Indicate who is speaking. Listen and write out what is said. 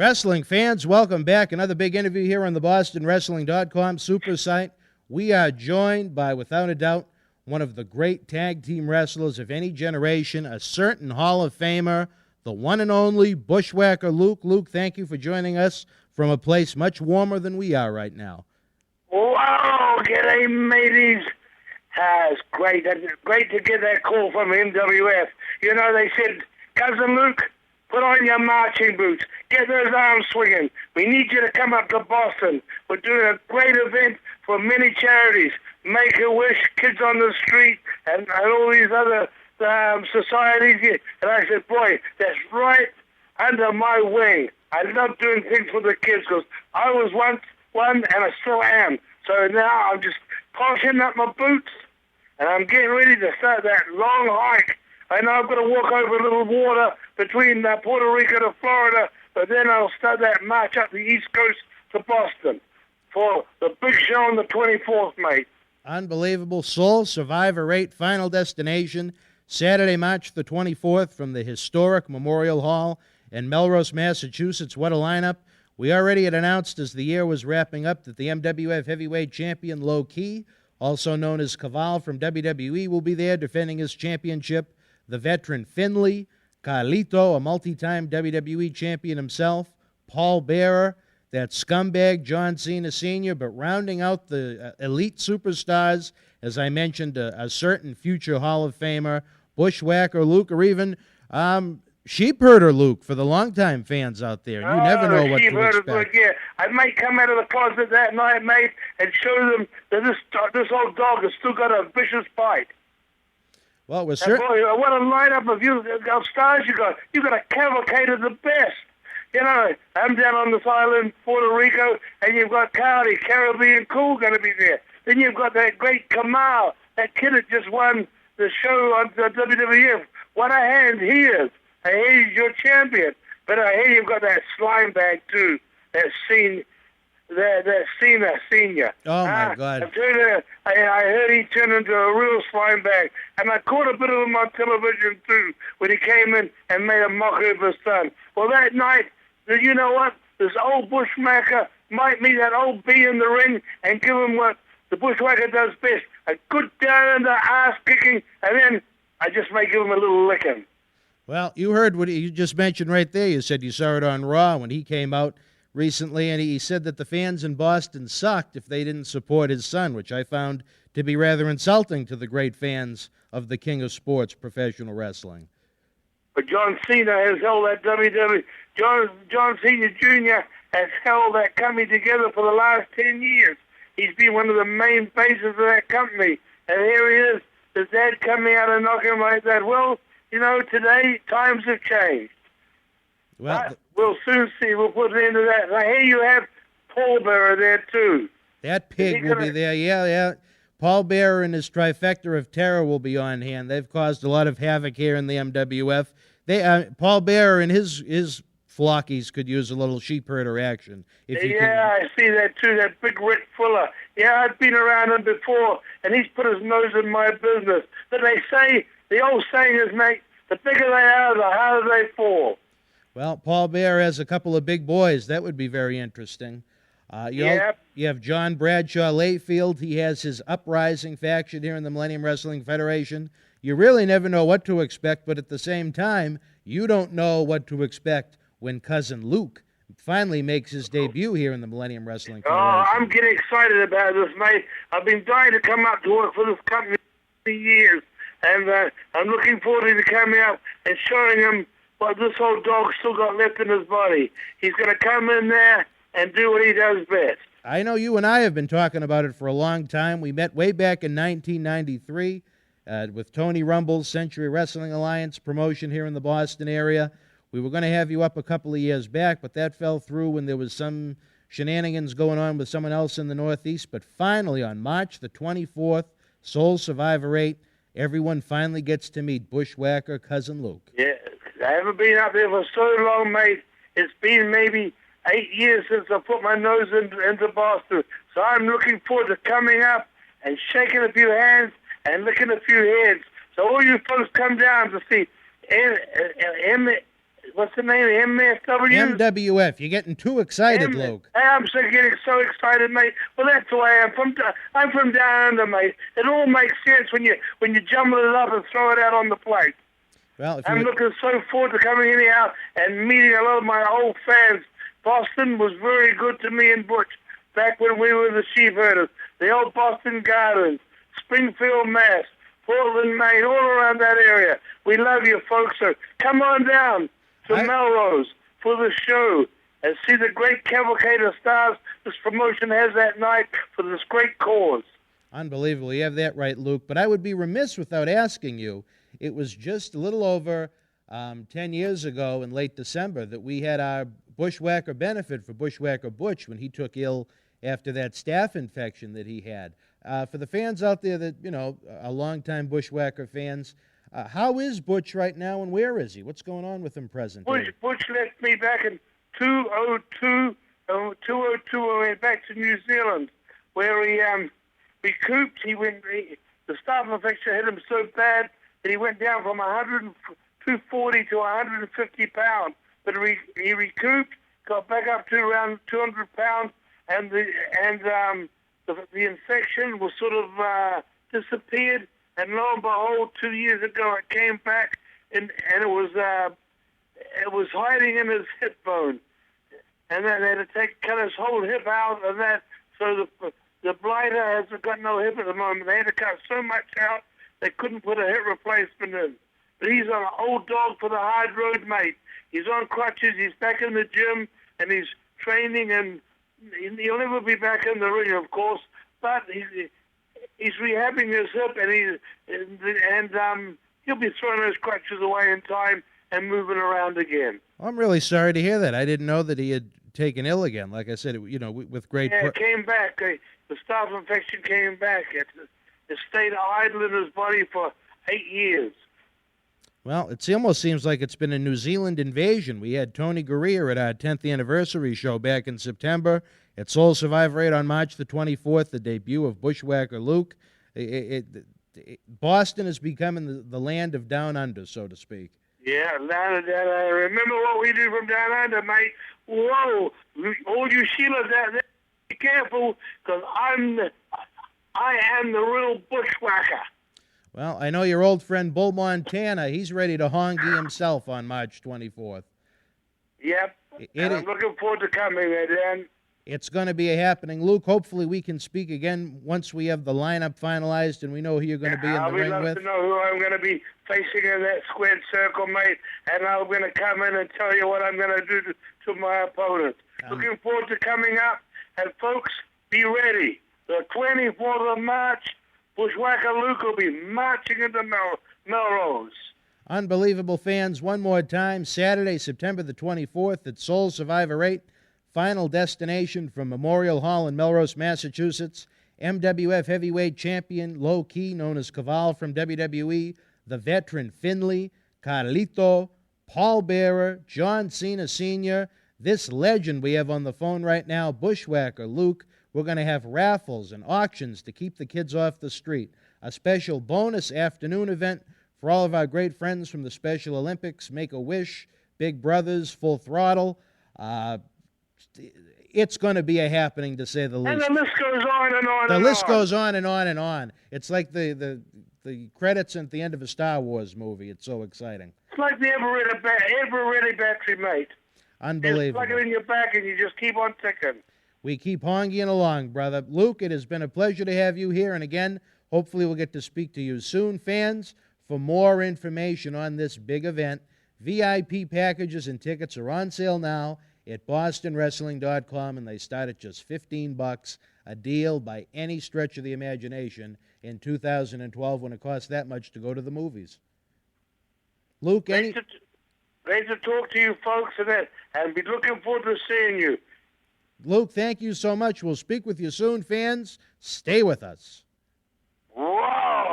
Speaker 1: Wrestling fans, welcome back. Another big interview here on the BostonWrestling.com super site. We are joined by, without a doubt, one of the great tag team wrestlers of any generation, a certain Hall of Famer, the one and only Bushwhacker Luke. Luke, thank you for joining us from a place much warmer than we are right now.
Speaker 2: Wow, g'day, mateys. It's great. Great to get that call from MWF. You know, they said, Cousin Luke, put on your marching boots. Get those arms swinging. We need you to come up to Boston. We're doing a great event for many charities. Make-A-Wish, Kids on the Street, and all these other societies here. And I said, boy, that's right under my wing. I love doing things for the kids because I was once one and I still am. So now I'm just polishing up my boots and I'm getting ready to start that long hike. I know I've got to walk over a little water between Puerto Rico to Florida, but then I'll start that march up the East Coast to Boston for the big show on the 24th, mate.
Speaker 1: Unbelievable. SOUL SURVIVOR VIII final destination, Saturday, March the 24th from the historic Memorial Hall in Melrose, Massachusetts. What a lineup. We already had announced as the year was wrapping up that the MWF Heavyweight Champion Low Key, also known as Caval from WWE, will be there defending his championship. The veteran Finlay, Carlito, a multi-time WWE champion himself, Paul Bearer, that scumbag John Cena Sr., but rounding out the elite superstars, as I mentioned, a certain future Hall of Famer, Bushwhacker Luke, or even Sheepherder Luke for the longtime fans out there. You never know what to expect.
Speaker 2: Luke, yeah. I might come out of the closet that night, mate, and show them that this old dog has still got a vicious bite.
Speaker 1: Well, we're certain.
Speaker 2: Boy, what a lineup of stars you got. You got a cavalcade of the best. You know, I'm down on this island, Puerto Rico, and you've got Cardi, Caribbean Cool going to be there. Then you've got that great Kamal, that kid that just won the show on the WWF. What a hand he is. I hear he's your champion. But I hear you've got that slime bag, too, that Cena Senior.
Speaker 1: Oh, my God.
Speaker 2: I heard he turned into a real slime bag. And I caught a bit of him on television, too, when he came in and made a mockery of his son. Well, that night, you know what? This old Bushwhacker might meet that old B in the ring and give him what the Bushwhacker does best, a good down in the ass kicking, and then I just may give him a little licking.
Speaker 1: Well, you heard what you just mentioned right there. You said you saw it on Raw when he came out recently, and he said that the fans in Boston sucked if they didn't support his son, which I found to be rather insulting to the great fans of the king of sports, professional wrestling.
Speaker 2: But John Cena has held that WWE. John Cena Jr. has held that company together for the last 10 years. He's been one of the main faces of that company. And here he is, his dad coming out and knocking him like that. Well, you know, today, times have changed.
Speaker 1: Well,
Speaker 2: we'll soon see. We'll put an end to that. And I hear you have Paul Bearer there, too.
Speaker 1: That pig will be there. Yeah. Paul Bearer and his trifecta of terror will be on hand. They've caused a lot of havoc here in the MWF. Paul Bearer and his flockies could use a little sheepherder action.
Speaker 2: I see that, too, that big Rick Fuller. Yeah, I've been around him before, and he's put his nose in my business. But they say, the old saying is, mate, the bigger they are, the harder they fall.
Speaker 1: Well, Paul Bearer has a couple of big boys. That would be very interesting. You have John Bradshaw Layfield. He has his Uprising faction here in the Millennium Wrestling Federation. You really never know what to expect, but at the same time, you don't know what to expect when Cousin Luke finally makes his debut here in the Millennium Wrestling Federation.
Speaker 2: Oh, I'm getting excited about this, mate. I've been dying to come up to work for this company for years, and I'm looking forward to coming up and showing him what this old dog's still got left in his body. He's going to come in there and do what he does best.
Speaker 1: I know you and I have been talking about it for a long time. We met way back in 1993 with Tony Rumble's Century Wrestling Alliance promotion here in the Boston area. We were going to have you up a couple of years back, but that fell through when there was some shenanigans going on with someone else in the Northeast. But finally, on March the 24th, SOUL SURVIVOR VIII, everyone finally gets to meet Bushwhacker Cousin Luke.
Speaker 2: Yeah, I haven't been up there for so long, mate. It's been maybe 8 years since I put my nose into Boston. So I'm looking forward to coming up and shaking a few hands and licking a few heads. So all you folks come down to see what's the name? MFW?
Speaker 1: MWF. You're getting too excited, Luke.
Speaker 2: I'm getting so excited, mate. Well, that's the way I'm from down under, mate. It all makes sense when you jumble it up and throw it out on the plate.
Speaker 1: Well,
Speaker 2: I'm looking so forward to coming in here and meeting a lot of my old fans. Boston was very good to me and Butch back when we were the sheep herders. The old Boston Gardens, Springfield, Mass., Portland, Maine, all around that area. We love you, folks. So come on down to Melrose for the show and see the great cavalcade of stars this promotion has that night for this great cause.
Speaker 1: Unbelievable. You have that right, Luke. But I would be remiss without asking you. It was just a little over 10 years ago in late December that we had our Bushwhacker benefit for Bushwhacker Butch when he took ill after that staph infection that he had. For the fans out there that, are longtime Bushwhacker fans, how is Butch right now and where is he? What's going on with him presently?
Speaker 2: Butch left me back in 2002 and went back to New Zealand where he recouped. The staph infection hit him so bad that he went down from 240 to 150 pounds. But he recouped, got back up to around 200 pounds, and the infection was sort of disappeared. And lo and behold, 2 years ago it came back, and it was hiding in his hip bone, and then they had to cut his whole hip out of that. So the blighter has got no hip at the moment. They had to cut so much out they couldn't put a hip replacement in. But he's an old dog for the hard road, mate. He's on crutches. He's back in the gym, and he's training, and he'll never be back in the ring, of course. But he's rehabbing his hip, and he'll be throwing those crutches away in time and moving around again.
Speaker 1: I'm really sorry to hear that. I didn't know that he had taken ill again. Like I said, with great.
Speaker 2: Yeah, it came back. The staph infection came back. It stayed idle in his body for 8 years.
Speaker 1: Well, it almost seems like it's been a New Zealand invasion. We had Tony Gurria at our 10th anniversary show back in September. At Soul Survivor 8 on March the 24th, the debut of Bushwhacker Luke. Boston is becoming the land of down under, so to speak.
Speaker 2: Yeah, I remember what we do from down under, mate. Whoa, all you Sheilas out there, be careful, because I am the real Bushwhacker.
Speaker 1: Well, I know your old friend Bull Montana. He's ready to honky himself on March 24th.
Speaker 2: Yep, and I'm looking forward to coming there, Dan.
Speaker 1: It's going to be a happening. Luke, hopefully we can speak again once we have the lineup finalized and we know who you're going to be in the ring with.
Speaker 2: I'll love to know who I'm going to be facing in that squared circle, mate, and I'm going to come in and tell you what I'm going to do to my opponent. Looking forward to coming up, and folks, be ready. The 24th of March, Bushwhacker Luke will be marching into Melrose.
Speaker 1: Unbelievable, fans. One more time, Saturday, September the 24th at Soul Survivor 8. Final destination from Memorial Hall in Melrose, Massachusetts. MWF Heavyweight Champion, Low Key, known as Caval from WWE, the veteran Finley, Carlito, Paul Bearer, John Cena Sr., this legend we have on the phone right now, Bushwhacker Luke. We're going to have raffles and auctions to keep the kids off the street. A special bonus afternoon event for all of our great friends from the Special Olympics, Make-A-Wish, Big Brothers, Full Throttle. It's going to be a happening, to say the least.
Speaker 2: And the list goes on and on.
Speaker 1: The list goes on and on and on. It's like the credits at the end of a Star Wars movie. It's so exciting.
Speaker 2: It's like the ever-ready battery, mate.
Speaker 1: Unbelievable.
Speaker 2: Just plug it in your back and you just keep on ticking.
Speaker 1: We keep honking along, brother. Luke, it has been a pleasure to have you here. And again, hopefully we'll get to speak to you soon. Fans, for more information on this big event, VIP packages and tickets are on sale now at bostonwrestling.com, and they start at just $15, a deal by any stretch of the imagination in 2012 when it costs that much to go to the movies. Luke,
Speaker 2: Great to talk to you folks and be looking forward to seeing you.
Speaker 1: Luke, thank you so much. We'll speak with you soon, fans. Stay with us.
Speaker 2: Whoa!